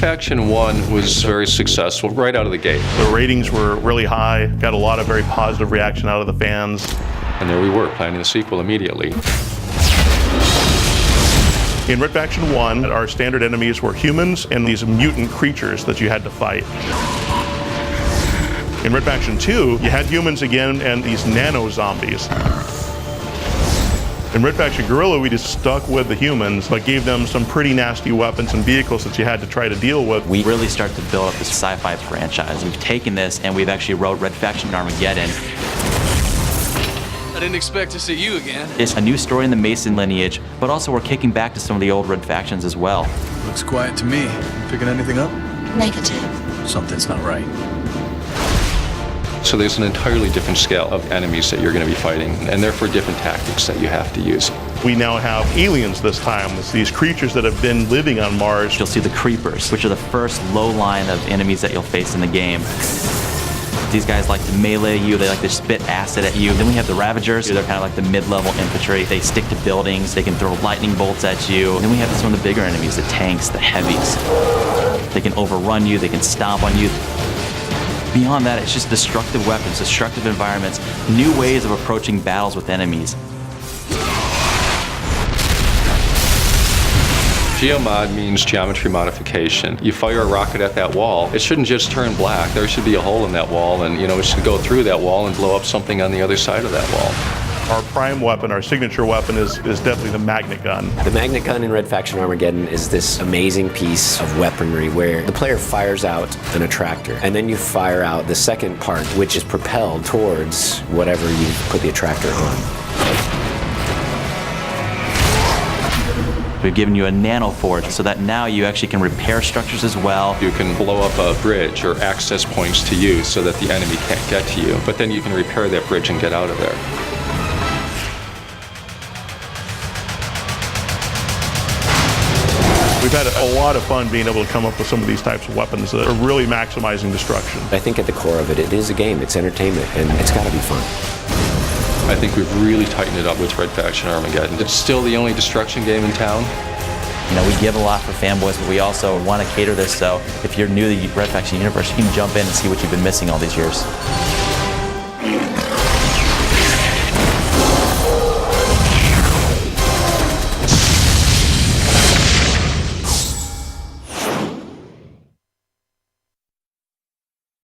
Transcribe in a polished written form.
Faction 1 was very successful right out of the gate. The ratings were really high, got a lot of very positive reaction out of the fans. And there we were, planning the sequel immediately. In Red Faction 1, our standard enemies were humans and these mutant creatures that you had to fight. In Red Faction 2, you had humans again and these nano-zombies. In Red Faction Guerrilla, we just stuck with the humans, but gave them some pretty nasty weapons and vehicles that you had to try to deal with. We really start to build up this sci-fi franchise. We've taken this and we've actually wrote Red Faction Armageddon. I didn't expect to see you again. It's a new story in the Mason lineage, but also we're kicking back to some of the old Red Factions as well. Looks quiet to me. Picking anything up? Negative. Something's not right. So there's an entirely different scale of enemies that you're going to be fighting, and therefore different tactics that you have to use. We now have aliens this time. It's these creatures that have been living on Mars. You'll see the Creepers, which are the first low line of enemies that you'll face in the game. These guys like to melee you, they like to spit acid at you. Then we have the Ravagers, they're kind of like the mid-level infantry. They stick to buildings, they can throw lightning bolts at you. And then we have some of the bigger enemies, the tanks, the heavies. They can overrun you, they can stomp on you. Beyond that, it's just destructive weapons, destructive environments, new ways of approaching battles with enemies. Geomod means geometry modification. You fire a rocket at that wall, it shouldn't just turn black. There should be a hole in that wall, and it should go through that wall and blow up something on the other side of that wall. Our prime weapon, our signature weapon, is definitely the magnet gun. The magnet gun in Red Faction Armageddon is this amazing piece of weaponry where the player fires out an attractor, and then you fire out the second part, which is propelled towards whatever you put the attractor on. We've given you a nano forge so that now you actually can repair structures as well. You can blow up a bridge or access points to you so that the enemy can't get to you, but then you can repair that bridge and get out of there. We've had a lot of fun being able to come up with some of these types of weapons that are really maximizing destruction. I think at the core of it, it is a game, it's entertainment, and it's got to be fun. I think we've really tightened it up with Red Faction Armageddon. It's still the only destruction game in town. We give a lot for fanboys, but we also want to cater this, so if you're new to the Red Faction universe, you can jump in and see what you've been missing all these years.